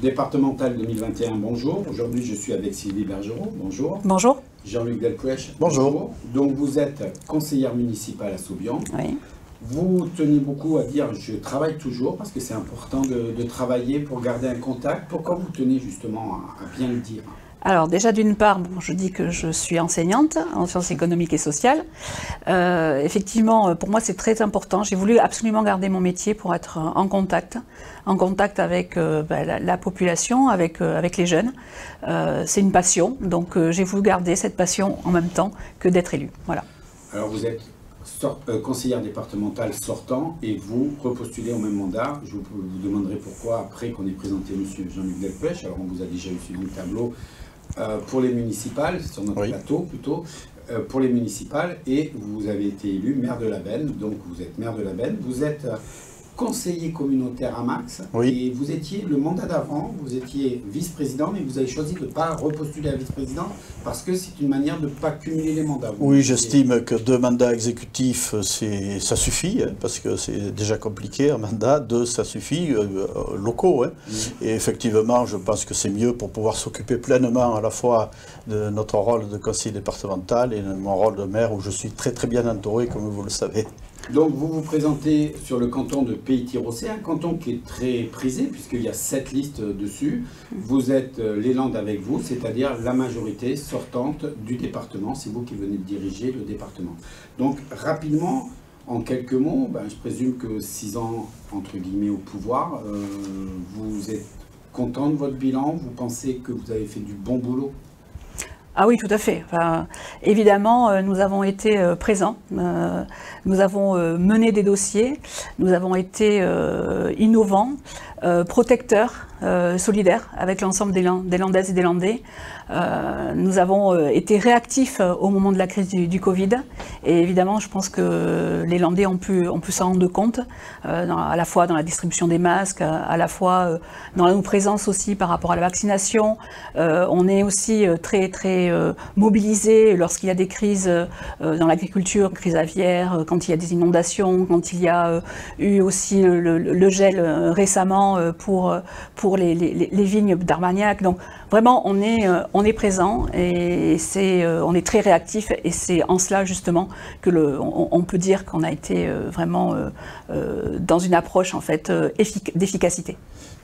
Départementale 2021, bonjour. Aujourd'hui, je suis avec Sylvie Bergerot, bonjour. Bonjour. Jean-Luc Delcouech, bonjour. Donc, vous êtes conseillère municipale à Saubion. Oui. Vous tenez beaucoup à dire « je travaille toujours » parce que c'est important de travailler pour garder un contact. Pourquoi vous tenez justement à bien le dire? Alors déjà d'une part, je dis que je suis enseignante en sciences économiques et sociales. Effectivement, pour moi c'est très important. J'ai voulu absolument garder mon métier pour être en contact avec la population, avec les jeunes. C'est une passion, donc j'ai voulu garder cette passion en même temps que d'être élue. Voilà. Alors vous êtes conseillère départementale sortant et vous repostulez au même mandat. Je vous demanderai pourquoi après qu'on ait présenté M. Jean-Luc Delpech. Alors on vous a déjà eu sur le tableau pour les municipales, sur notre plateau plutôt, pour les municipales, et vous avez été élu maire de la Benne, donc vous êtes maire de la Benne, vous êtes conseiller communautaire à Max, et vous étiez, le mandat d'avant, vous étiez vice-président, mais vous avez choisi de ne pas repostuler à vice-président parce que c'est une manière de ne pas cumuler les mandats. Oui, j'estime que 2 mandats exécutifs, ça suffit, parce que c'est déjà compliqué un mandat, 2 ça suffit, locaux. Hein. Et effectivement, je pense que c'est mieux pour pouvoir s'occuper pleinement à la fois de notre rôle de conseiller départemental et de mon rôle de maire où je suis très très bien entouré, comme vous le savez. Donc vous vous présentez sur le canton de Pays-Tirocé, un canton qui est très prisé puisqu'il y a 7 listes dessus. Vous êtes les Landes avec vous, c'est-à-dire la majorité sortante du département. C'est vous qui venez de diriger le département. Donc rapidement, en quelques mots, je présume que 6 ans entre guillemets au pouvoir, vous êtes content de votre bilan? Vous pensez que vous avez fait du bon boulot? Ah oui, tout à fait. Enfin, évidemment, nous avons été présents, nous avons mené des dossiers, nous avons été innovants, protecteurs, solidaires avec l'ensemble des Landaises et des Landais. Nous avons été réactifs au moment de la crise du Covid. Et évidemment, je pense que les Landais ont pu s'en rendre compte, à la fois dans la distribution des masques, à la fois dans nos présences aussi par rapport à la vaccination. On est aussi très mobilisés lorsqu'il y a des crises dans l'agriculture, crise aviaire, quand il y a des inondations, quand il y a eu aussi le gel récemment pour les vignes d'Armagnac. Donc vraiment, on est présent et on est très réactif, et c'est en cela justement que on peut dire qu'on a été vraiment dans une approche en fait d'efficacité.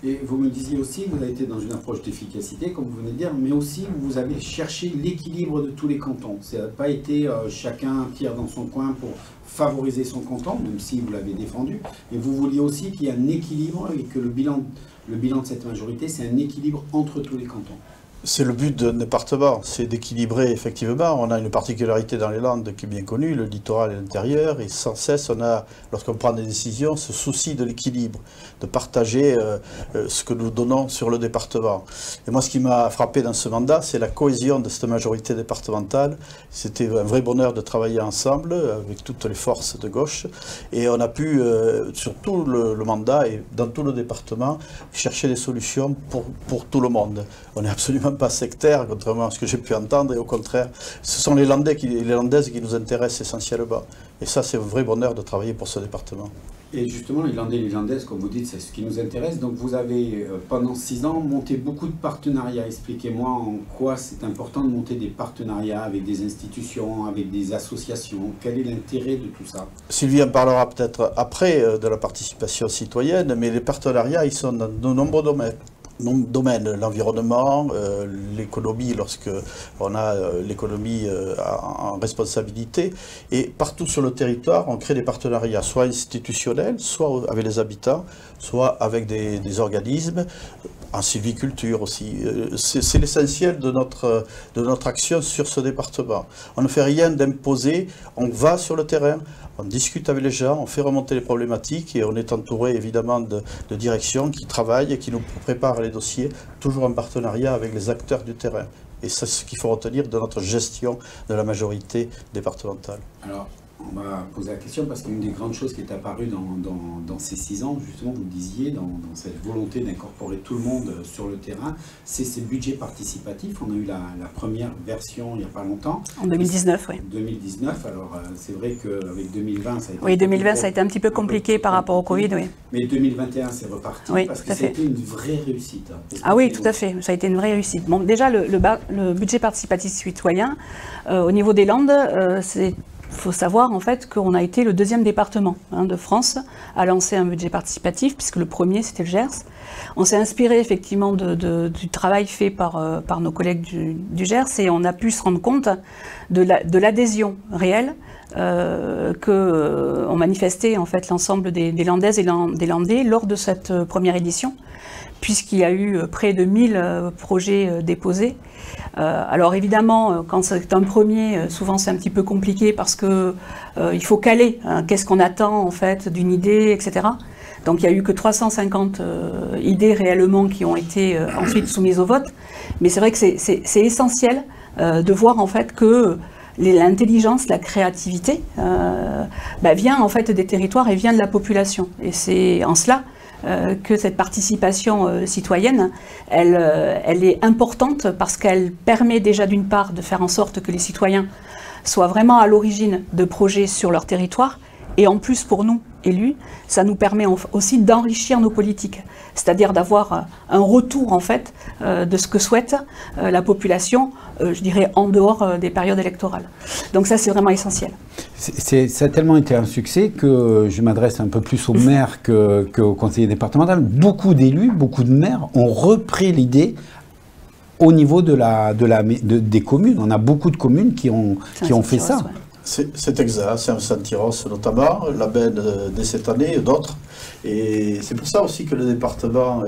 Et vous me disiez aussi que vous avez été dans une approche d'efficacité, comme vous venez de dire, mais aussi vous avez cherché l'équilibre de tous les cantons. Ça n'a pas été chacun tire dans son coin pour favoriser son canton, même si vous l'avez défendu, mais vous vouliez aussi qu'il y ait un équilibre et que le bilan de cette majorité, c'est un équilibre entre tous les cantons. C'est le but d'un département, c'est d'équilibrer effectivement. On a une particularité dans les Landes qui est bien connue, le littoral et l'intérieur, et sans cesse on a, lorsqu'on prend des décisions, ce souci de l'équilibre, de partager ce que nous donnons sur le département. Et moi, ce qui m'a frappé dans ce mandat, c'est la cohésion de cette majorité départementale. C'était un vrai bonheur de travailler ensemble avec toutes les forces de gauche, et on a pu, sur tout le mandat et dans tout le département, chercher des solutions pour tout le monde. On est absolument pas sectaire, contrairement à ce que j'ai pu entendre, et au contraire, ce sont les Landais et les Landaises qui nous intéressent essentiellement. Et ça, c'est un vrai bonheur de travailler pour ce département. Et justement, les Landais et les Landaises, comme vous dites, c'est ce qui nous intéresse. Donc vous avez, pendant 6 ans, monté beaucoup de partenariats. Expliquez-moi en quoi c'est important de monter des partenariats avec des institutions, avec des associations. Quel est l'intérêt de tout ça? Sylvie en parlera peut-être après de la participation citoyenne, mais les partenariats, ils sont dans de nombreux domaines. L'environnement, l'économie, lorsque on a l'économie en responsabilité, et partout sur le territoire on crée des partenariats, soit institutionnels, soit avec les habitants, soit avec des organismes, en sylviculture aussi. C'est l'essentiel de notre action sur ce département. On ne fait rien d'imposé, on va sur le terrain, on discute avec les gens, on fait remonter les problématiques, et on est entouré évidemment de directions qui travaillent et qui nous préparent les dossiers, toujours en partenariat avec les acteurs du terrain. Et c'est ce qu'il faut retenir de notre gestion de la majorité départementale. Alors, On va poser la question parce qu'une des grandes choses qui est apparue dans ces 6 ans, justement, vous le disiez, dans cette volonté d'incorporer tout le monde sur le terrain, c'est ces budgets participatifs. On a eu la première version il n'y a pas longtemps. En 2019, oui. 2019, alors c'est vrai qu'avec 2020, ça a été... Oui, 2020, ça a été un petit peu compliqué par rapport au Covid, oui. Mais 2021, c'est reparti, oui, parce que ça a été une vraie réussite. Ah oui, tout à fait, ça a été une vraie réussite. Bon, déjà, le budget participatif citoyen, au niveau des Landes, il faut savoir en fait qu'on a été le 2e département de France à lancer un budget participatif, puisque le premier c'était le Gers. On s'est inspiré effectivement du travail fait par nos collègues du Gers, et on a pu se rendre compte de l'adhésion réelle que ont manifesté en fait l'ensemble des Landaises et des Landais lors de cette première édition, puisqu'il y a eu près de 1000 projets déposés. Alors évidemment, quand c'est un premier, souvent c'est un petit peu compliqué parce que il faut caler, hein, qu'est-ce qu'on attend en fait d'une idée, etc. Donc il n'y a eu que 350 idées réellement qui ont été ensuite soumises au vote. Mais c'est vrai que c'est essentiel de voir en fait que l'intelligence, la créativité vient en fait des territoires et vient de la population. Et c'est en cela que cette participation citoyenne, elle est importante parce qu'elle permet déjà d'une part de faire en sorte que les citoyens soient vraiment à l'origine de projets sur leur territoire, et en plus pour nous, élus, ça nous permet aussi d'enrichir nos politiques, c'est-à-dire d'avoir un retour en fait de ce que souhaite la population, je dirais en dehors des périodes électorales. Donc ça c'est vraiment essentiel. Ça a tellement été un succès que je m'adresse un peu plus aux maires qu'aux conseillers départementaux. Beaucoup d'élus, beaucoup de maires ont repris l'idée au niveau des communes. On a beaucoup de communes qui ont fait ça. Ouais. C'est exact, c'est un Saint-Tyros notamment, la benne dès cette année, d'autres. Et c'est pour ça aussi que le département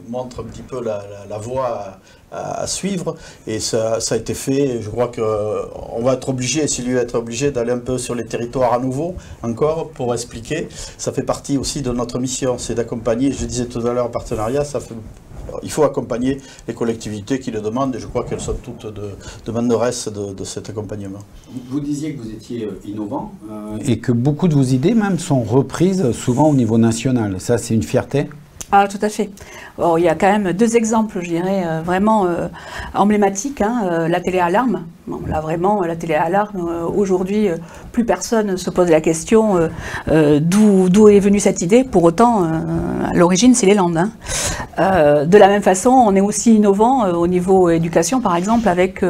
montre un petit peu la voie à suivre. Et ça a été fait, je crois qu'on va être obligé, Sylvie va être obligé d'aller un peu sur les territoires à nouveau, encore, pour expliquer. Ça fait partie aussi de notre mission, c'est d'accompagner, je disais tout à l'heure, en partenariat, il faut accompagner les collectivités qui le demandent, et je crois qu'elles sont toutes demanderesses de cet accompagnement. Vous disiez que vous étiez innovant, et que beaucoup de vos idées même sont reprises souvent au niveau national. Ça, c'est une fierté? Ah, tout à fait. Bon, il y a quand même 2 exemples, je dirais, vraiment emblématiques. Hein, la télé-alarme. Bon, là, vraiment, la télé-alarme, aujourd'hui, plus personne ne se pose la question d'où est venue cette idée. Pour autant, à l'origine, c'est les Landes. Hein. De la même façon, on est aussi innovant au niveau éducation, par exemple, avec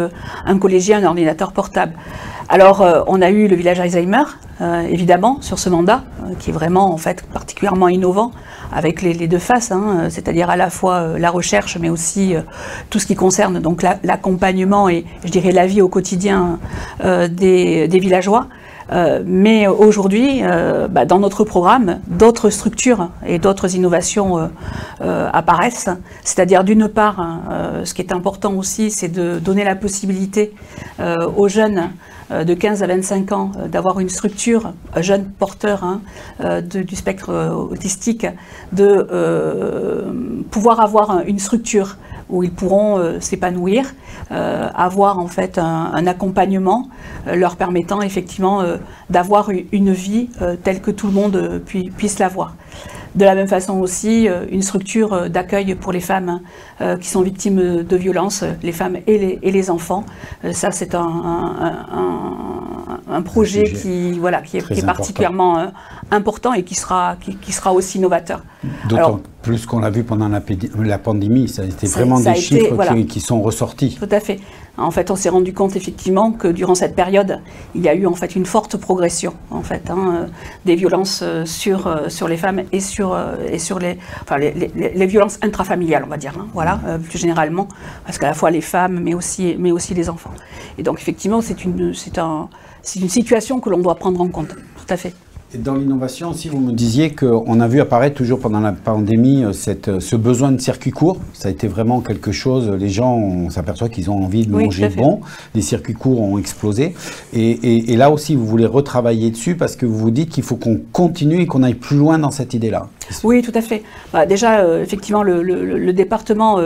un collégien, un ordinateur portable. Alors, on a eu le village Alzheimer, évidemment, sur ce mandat, qui est vraiment, en fait, particulièrement innovant, avec les 2 faces, hein, c'est-à-dire à la fois la recherche, mais aussi tout ce qui concerne donc l'accompagnement et, je dirais, la vie au quotidien des villageois. Mais aujourd'hui, dans notre programme, d'autres structures et d'autres innovations apparaissent. C'est-à-dire, d'une part, ce qui est important aussi, c'est de donner la possibilité aux jeunes de 15 à 25 ans d'avoir une structure, jeunes porteurs du spectre autistique, de pouvoir avoir une structure où ils pourront s'épanouir, avoir en fait un accompagnement leur permettant effectivement d'avoir une vie telle que tout le monde puisse l'avoir. De la même façon aussi, une structure d'accueil pour les femmes qui sont victimes de violences, les femmes et les enfants. Ça, c'est un projet qui est particulièrement important et qui sera aussi novateur. D'autant plus qu'on l'a vu pendant la pandémie, ça a été vraiment des chiffres qui sont ressortis. Tout à fait. En fait, on s'est rendu compte effectivement que durant cette période, il y a eu en fait une forte progression en fait des violences sur les femmes et sur les violences intrafamiliales, on va dire, plus généralement, parce qu'à la fois les femmes, mais aussi les enfants. Et donc effectivement, c'est une situation que l'on doit prendre en compte, tout à fait. Et dans l'innovation aussi, vous me disiez qu'on a vu apparaître toujours pendant la pandémie ce besoin de circuits courts. Ça a été vraiment quelque chose, les gens, on s'aperçoit qu'ils ont envie de manger bon. Les circuits courts ont explosé. Et là aussi, vous voulez retravailler dessus parce que vous vous dites qu'il faut qu'on continue et qu'on aille plus loin dans cette idée-là. Oui, tout à fait. Déjà, effectivement, le département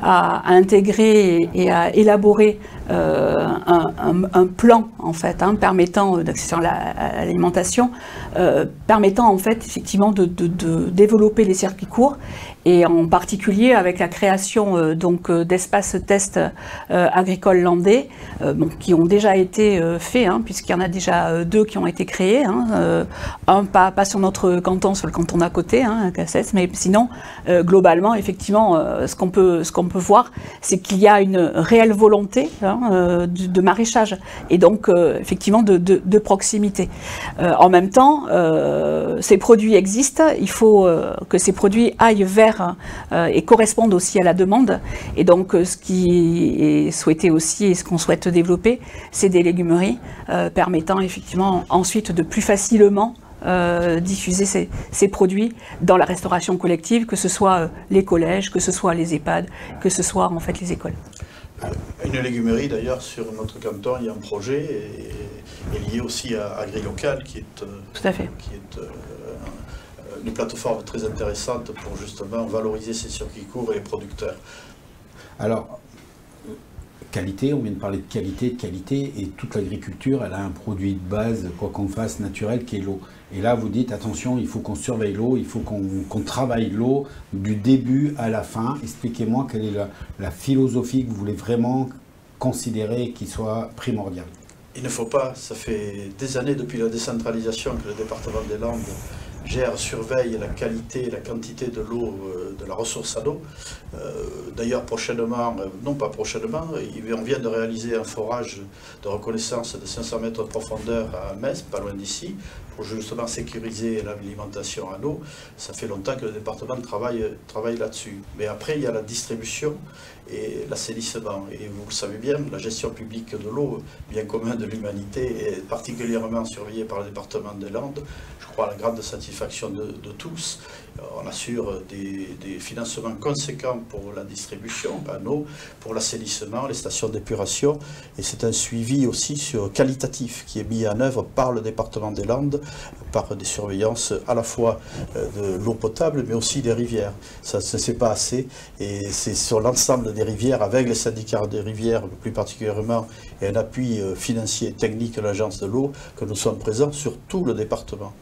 a intégré et a élaboré un plan, en fait, permettant d'accéder à l'alimentation, permettant, en fait, effectivement, de développer les circuits courts, et en particulier avec la création d'espaces tests agricoles landais, qui ont déjà été faits, puisqu'il y en a déjà 2 qui ont été créés, un pas sur notre canton, sur le canton d'à côté, Cassès, mais sinon, globalement, effectivement, ce qu'on peut voir, c'est qu'il y a une réelle volonté de maraîchage, et donc, effectivement, de proximité. En même temps, ces produits existent, il faut que ces produits aillent vers et correspondent aussi à la demande, et donc ce qui est souhaité aussi, et ce qu'on souhaite développer, c'est des légumeries permettant effectivement ensuite de plus facilement diffuser ces produits dans la restauration collective, que ce soit les collèges, que ce soit les EHPAD, que ce soit en fait les écoles. Une légumerie d'ailleurs sur notre canton, il y a un projet et lié aussi à AgriLocal qui est, tout à fait. Une plateforme très intéressante pour justement valoriser ces circuits courts et les producteurs. Alors, qualité, on vient de parler de qualité, et toute l'agriculture, elle a un produit de base, quoi qu'on fasse, naturel, qui est l'eau. Et là, vous dites, attention, il faut qu'on surveille l'eau, il faut qu'on travaille l'eau du début à la fin. Expliquez-moi quelle est la philosophie que vous voulez vraiment considérer qui soit primordiale. Il ne faut pas, ça fait des années depuis la décentralisation que le département des Landes gère, surveille la qualité et la quantité de l'eau, de la ressource à l'eau. D'ailleurs, prochainement, non pas prochainement, on vient de réaliser un forage de reconnaissance de 500 mètres de profondeur à Metz, pas loin d'ici, pour justement sécuriser l'alimentation en eau. Ça fait longtemps que le département travaille là-dessus. Mais après, il y a la distribution et l'assainissement. Et vous le savez bien, la gestion publique de l'eau, bien commun de l'humanité, est particulièrement surveillée par le département des Landes. Je crois à la grande satisfaction de tous. On assure des financements conséquents pour la distribution en eau, pour l'assainissement, les stations d'épuration. Et c'est un suivi aussi qualitatif qui est mis en œuvre par le département des Landes, par des surveillances à la fois de l'eau potable, mais aussi des rivières. Ça ne se fait pas assez. Et c'est sur l'ensemble des rivières, avec les syndicats des rivières plus particulièrement, et un appui financier et technique de l'agence de l'eau, que nous sommes présents sur tout le département.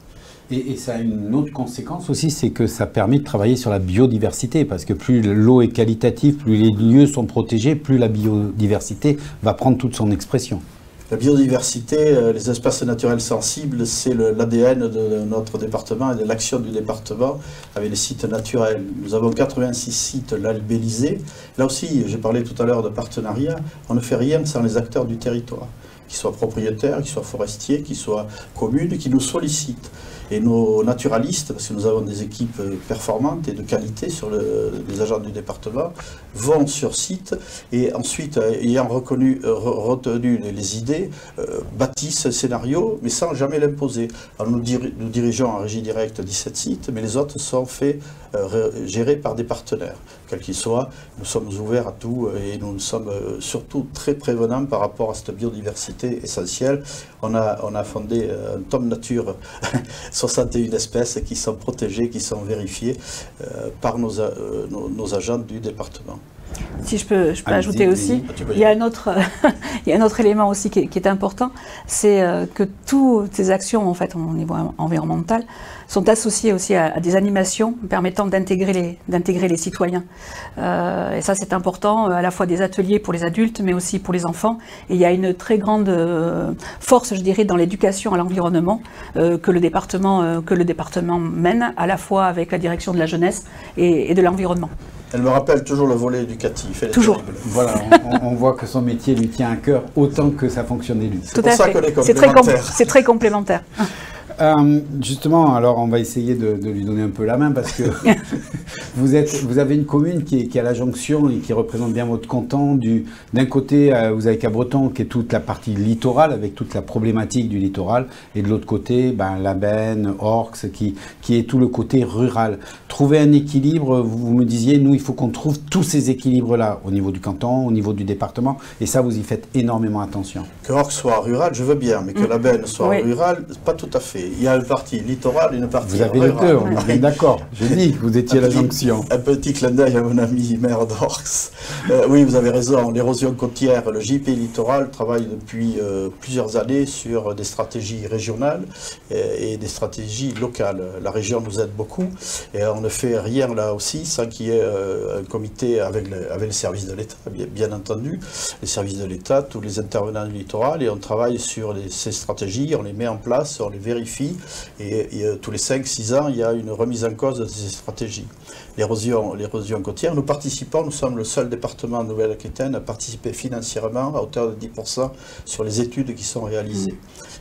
Et ça a une autre conséquence aussi, c'est que ça permet de travailler sur la biodiversité, parce que plus l'eau est qualitative, plus les lieux sont protégés, plus la biodiversité va prendre toute son expression. La biodiversité, les espaces naturels sensibles, c'est l'ADN de notre département et de l'action du département avec les sites naturels. Nous avons 86 sites labellisés. Là aussi, j'ai parlé tout à l'heure de partenariat, on ne fait rien sans les acteurs du territoire, qu'ils soient propriétaires, qu'ils soient forestiers, qu'ils soient communes, qui nous sollicitent. Et nos naturalistes, parce que nous avons des équipes performantes et de qualité sur les agents du département, vont sur site et ensuite, ayant retenu les idées, bâtissent un scénario, mais sans jamais l'imposer. Nous dirigeons en régie directe 17 sites, mais les autres sont gérés par des partenaires. Quels qu'ils soient, nous sommes ouverts à tout et nous sommes surtout très prévenants par rapport à cette biodiversité essentielle. On a fondé un tome nature 61 espèces qui sont protégées, qui sont vérifiées par nos agents du département. Si je peux ajouter aussi, il y a un autre élément aussi qui est important, c'est que toutes ces actions en fait au niveau environnemental sont associées aussi à des animations permettant d'intégrer les citoyens. Et ça c'est important, à la fois des ateliers pour les adultes mais aussi pour les enfants. Et il y a une très grande force, je dirais, dans l'éducation à l'environnement que le département mène, à la fois avec la direction de la jeunesse et de l'environnement. Elle me rappelle toujours le volet éducatif. Toujours. Voilà, on voit que son métier lui tient à cœur autant que sa fonction d'élu. C'est pour ça qu'on est complémentaires. C'est très complémentaire. Justement, alors on va essayer de lui donner un peu la main parce que vous avez une commune qui est à la jonction et qui représente bien votre canton. D'un côté, vous avez Cabreton qui est toute la partie littorale avec toute la problématique du littoral, et de l'autre côté, la Benne, Orx qui est tout le côté rural. Trouver un équilibre, vous me disiez, nous il faut qu'on trouve tous ces équilibres-là au niveau du canton, au niveau du département, et ça vous y faites énormément attention. Que Orx soit rural, je veux bien, mais que la Benne soit rurale, pas tout à fait. il y a une partie littorale et une partie Vous avez rurale. les deux, on est bien d'accord. J'ai dit que vous étiez à la jonction. Un petit clin d'œil à mon ami maire d'Orx. Oui, vous avez raison, l'érosion côtière, le JP Littoral travaille depuis plusieurs années sur des stratégies régionales et des stratégies locales. La région nous aide beaucoup et on ne fait rien là aussi sans qu'il y ait un comité avec les services de l'État, bien entendu, les services de l'État, tous les intervenants du littoral, et on travaille sur ces stratégies, on les met en place, on les vérifie, et tous les 5-6 ans, il y a une remise en cause de ces stratégies. L'érosion côtière, nous participons, nous sommes le seul département de Nouvelle-Aquitaine à participer financièrement à hauteur de 10% sur les études qui sont réalisées.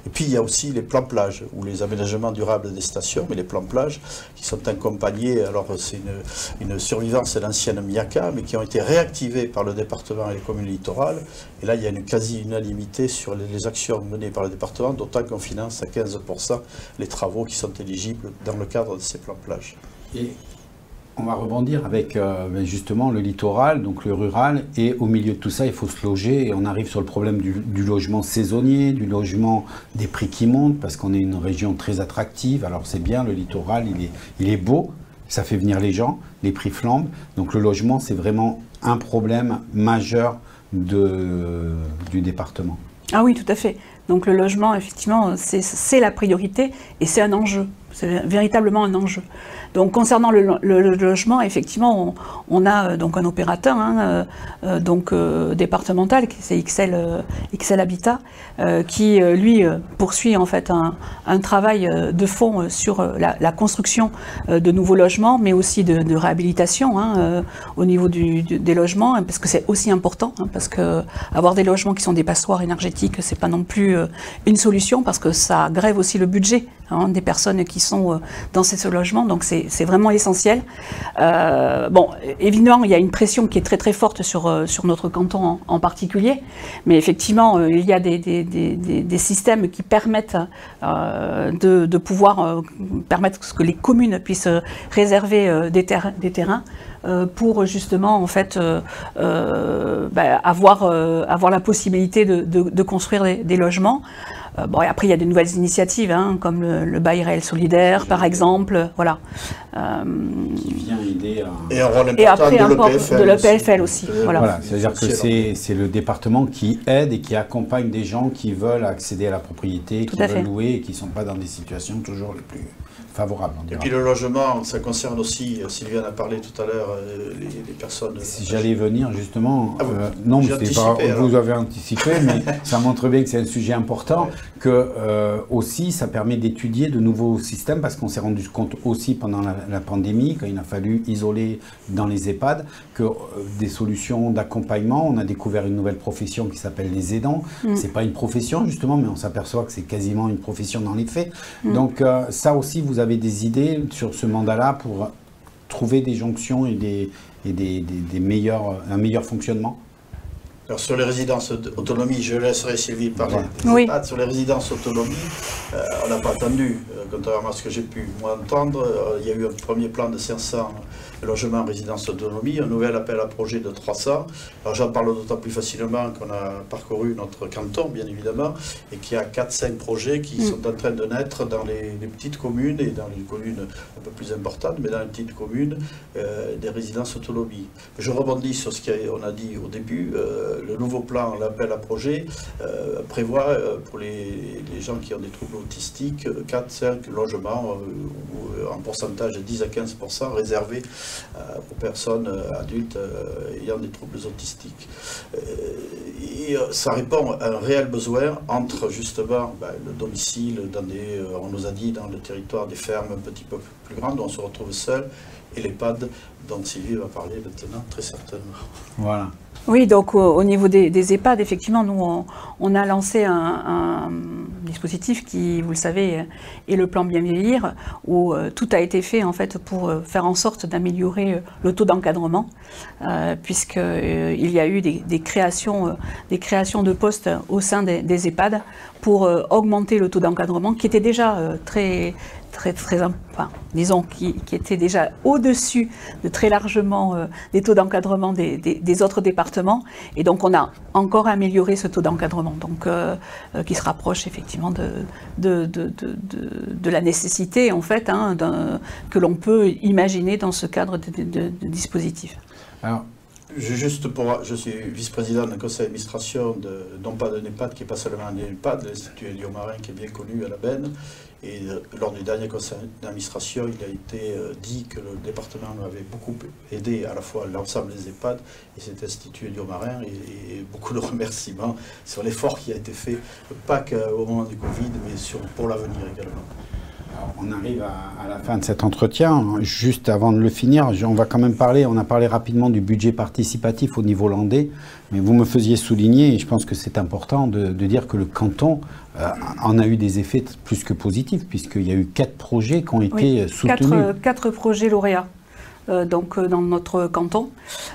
Et puis il y a aussi les plans plages, ou les aménagements durables des stations, mais les plans plages qui sont accompagnés, alors c'est une survivance de l'ancienne MIACA, mais qui ont été réactivés par le département et les communes littorales. Et là, il y a une quasi-unanimité sur les actions menées par le département, d'autant qu'on finance à 15% les travaux qui sont éligibles dans le cadre de ces plans plages. Et on va rebondir avec justement le littoral, donc le rural, et au milieu de tout ça, il faut se loger, et on arrive sur le problème du logement saisonnier, du logement, des prix qui montent, parce qu'on est une région très attractive. Alors c'est bien, le littoral, il est beau, ça fait venir les gens, les prix flambent, donc le logement, c'est vraiment un problème majeur du département. Ah oui, tout à fait. Donc le logement, effectivement, c'est la priorité et c'est un enjeu. C'est véritablement un enjeu. Donc concernant le logement, effectivement, on a donc un opérateur départemental, c'est XL Habitat, qui lui poursuit en fait un travail de fond sur la construction de nouveaux logements, mais aussi de réhabilitation au niveau des logements, parce que c'est aussi important, parce que avoir des logements qui sont des passoires énergétiques, c'est pas non plus une solution, parce que ça grève aussi le budget des personnes qui sont dans ces logements, donc c'est vraiment essentiel. Bon, évidemment, il y a une pression qui est très très forte sur notre canton en particulier, mais effectivement, il y a des systèmes qui permettent de pouvoir permettre que les communes puissent réserver des terrains pour justement en fait avoir la possibilité de construire des logements. Bon, et après, il y a de nouvelles initiatives, comme le bail réel solidaire, par exemple, voilà. Qui vient aider à... Et un rôle important et après, de l'EPFL aussi. Voilà, c'est-à-dire que c'est le département qui aide et qui accompagne des gens qui veulent accéder à la propriété, qui veulent louer et qui ne sont pas dans des situations toujours les plus favorables. Et puis le logement, ça concerne aussi, Sylviane a parlé tout à l'heure, les personnes... Si j'allais venir justement, non, vous avez anticipé, mais ça montre bien que c'est un sujet important, que aussi ça permet d'étudier de nouveaux systèmes, parce qu'on s'est rendu compte aussi pendant la pandémie, quand il a fallu isoler dans les EHPAD, que des solutions d'accompagnement, on a découvert une nouvelle profession qui s'appelle les aidants. C'est pas une profession justement, mais on s'aperçoit que c'est quasiment une profession dans les faits. Donc ça aussi, vous avez des idées sur ce mandat-là pour trouver des jonctions et un meilleur fonctionnement? Alors sur les résidences autonomie, je laisserai Sylvie parler. Oui. Sur les résidences autonomie, on n'a pas attendu, contrairement à ce que j'ai pu entendre. Il y a eu un premier plan de 500 logements résidence autonomie, un nouvel appel à projet de 300. Alors j'en parle d'autant plus facilement qu'on a parcouru notre canton, bien évidemment, et qu'il y a 4-5 projets qui sont en train de naître dans les petites communes et dans les communes un peu plus importantes, mais dans les petites communes, des résidences autonomie. Je rebondis sur ce qu'on a dit au début. Le nouveau plan, l'appel à projet, prévoit pour les gens qui ont des troubles autistiques 4-5 logements en pourcentage de 10 à 15% réservés aux personnes adultes ayant des troubles autistiques. Et ça répond à un réel besoin entre justement le domicile, on nous a dit dans le territoire des fermes un petit peu plus grandes où on se retrouve seul, et l'EHPAD dont Sylvie va parler maintenant très certainement. Voilà. Oui, donc au niveau des EHPAD, effectivement, nous, on a lancé un dispositif qui, vous le savez, est le plan Bien Vieillir, où tout a été fait en fait pour faire en sorte d'améliorer le taux d'encadrement, puisqu'il y a eu des créations de postes au sein des EHPAD pour augmenter le taux d'encadrement, qui était déjà très disons, qui était déjà au-dessus de très largement des taux d'encadrement des autres départements. Et donc, on a encore amélioré ce taux d'encadrement, donc qui se rapproche effectivement de la nécessité, en fait, que l'on peut imaginer dans ce cadre de dispositif. Alors, je suis vice-président d'un conseil d'administration, non pas d'un EHPAD, qui n'est pas seulement un EHPAD, l'Institut Elio-Marin, qui est bien connu à la Benne. Et lors du dernier conseil d'administration, il a été dit que le département avait beaucoup aidé à la fois l'ensemble des EHPAD et cet Institut Elio-Marin, et beaucoup de remerciements sur l'effort qui a été fait, pas qu'au moment du Covid, mais pour l'avenir également. Alors, on arrive à la fin de cet entretien. Juste avant de le finir, on va quand même parler, on a parlé rapidement du budget participatif au niveau landais, mais vous me faisiez souligner, et je pense que c'est important de dire que le canton en a eu des effets plus que positifs, puisqu'il y a eu 4 projets qui ont été soutenus. 4 projets lauréats. Donc, dans notre canton.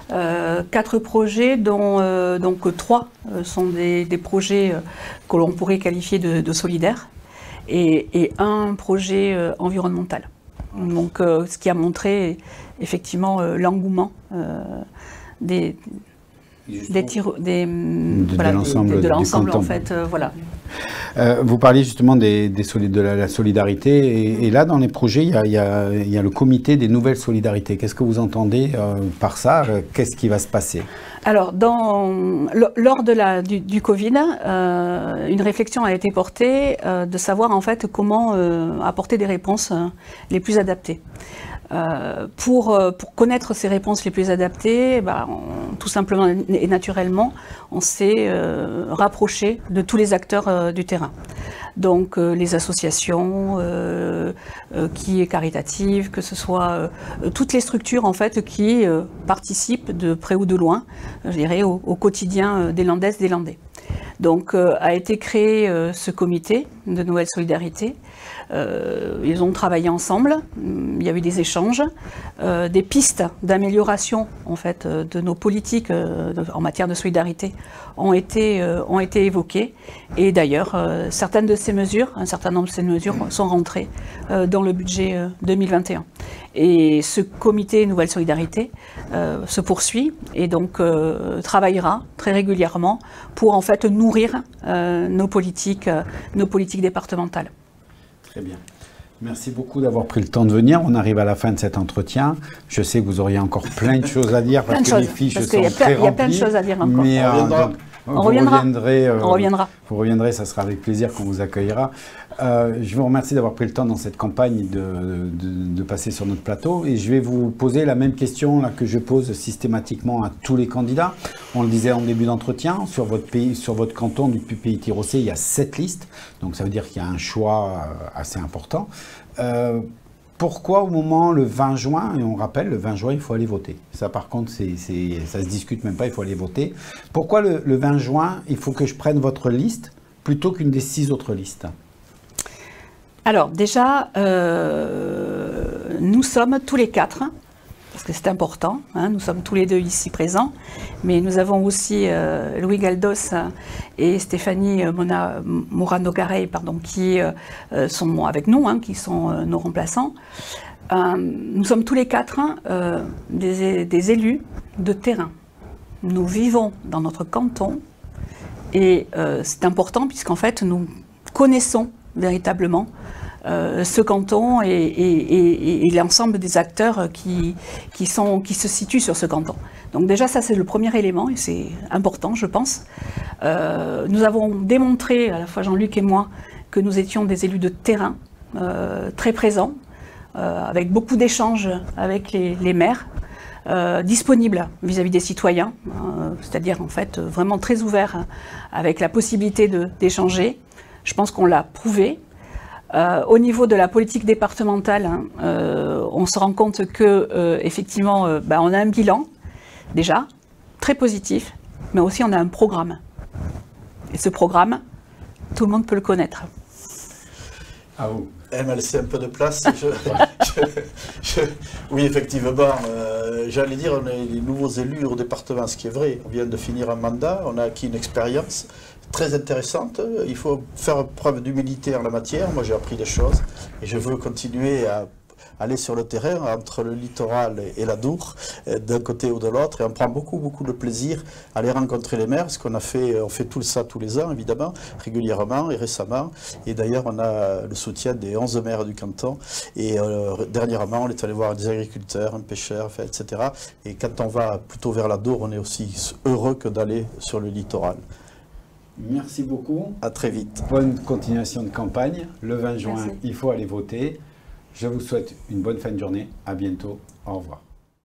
4 projets, dont donc 3 sont des projets que l'on pourrait qualifier de solidaires, et un projet environnemental. Donc, ce qui a montré effectivement l'engouement de l'ensemble en fait. Voilà. Vous parliez justement de la solidarité, et là dans les projets il y a le comité des nouvelles solidarités. Qu'est-ce que vous entendez par ça? Qu'est-ce qui va se passer? Alors, lors du Covid, une réflexion a été portée de savoir en fait comment apporter des réponses les plus adaptées. Pour connaître ces réponses les plus adaptées, tout simplement et naturellement, on s'est rapproché de tous les acteurs du terrain. Donc les associations qui est caritatives, que ce soit toutes les structures en fait qui participent de près ou de loin, je dirais, au quotidien des Landaises, des Landais. Donc a été créé ce comité de Nouvelle Solidarité. Ils ont travaillé ensemble, il y a eu des échanges, des pistes d'amélioration en fait, de nos politiques en matière de solidarité ont été évoquées, et d'ailleurs certaines de ces mesures, un certain nombre de ces mesures sont rentrées dans le budget 2021. Et ce comité Nouvelle Solidarité se poursuit et donc travaillera très régulièrement pour en fait nourrir nos politiques départementales. Très bien. Merci beaucoup d'avoir pris le temps de venir. On arrive à la fin de cet entretien. Je sais que vous auriez encore plein de choses à dire parce que les fiches sont très remplies. Il y a plein de choses à dire encore. Mais on reviendra. Vous reviendrez, ça sera avec plaisir qu'on vous accueillera. Je vous remercie d'avoir pris le temps dans cette campagne de passer sur notre plateau, et je vais vous poser la même question là, que je pose systématiquement à tous les candidats. On le disait en début d'entretien, sur votre canton du Pays Tirossais, il y a 7 listes, donc ça veut dire qu'il y a un choix assez important. Pourquoi au moment le 20 juin, et on rappelle, le 20 juin, il faut aller voter. Ça, par contre, ça se discute même pas, il faut aller voter. Pourquoi le 20 juin, il faut que je prenne votre liste plutôt qu'une des 6 autres listes? Alors, déjà, nous sommes tous les 4, parce que c'est important, nous sommes tous les 2 ici présents, mais nous avons aussi Louis Galdos et Stéphanie Morano-Garay, qui sont avec nous, qui sont nos remplaçants. Nous sommes tous les 4 des élus de terrain. Nous vivons dans notre canton, et c'est important puisqu'en fait nous connaissons véritablement ce canton et l'ensemble des acteurs qui se situent sur ce canton. Donc déjà ça c'est le premier élément, et c'est important je pense. Nous avons démontré, à la fois Jean-Luc et moi, que nous étions des élus de terrain très présents, avec beaucoup d'échanges avec les maires, disponibles vis-à-vis des citoyens, c'est-à-dire en fait vraiment très ouverts avec la possibilité d'échanger. Je pense qu'on l'a prouvé. Au niveau de la politique départementale, on se rend compte que effectivement, on a un bilan déjà très positif, mais aussi on a un programme. Et ce programme, tout le monde peut le connaître. Ah elle m'a laissé un peu de place. Oui, effectivement, j'allais dire, on est les nouveaux élus au département, ce qui est vrai. On vient de finir un mandat, on a acquis une expérience très intéressante. Il faut faire preuve d'humilité en la matière. Moi, j'ai appris des choses et je veux continuer à aller sur le terrain entre le littoral et la Dour, d'un côté ou de l'autre, et on prend beaucoup de plaisir à aller rencontrer les maires, parce qu'on on fait tout ça tous les ans, évidemment, régulièrement et récemment, et d'ailleurs on a le soutien des 11 maires du canton, et dernièrement on est allé voir des agriculteurs, un pêcheur, etc. Et quand on va plutôt vers la Dour, on est aussi heureux que d'aller sur le littoral. Merci beaucoup. À très vite. Bonne continuation de campagne. Le 20 juin, Merci. il faut aller voter. Je vous souhaite une bonne fin de journée. À bientôt. Au revoir.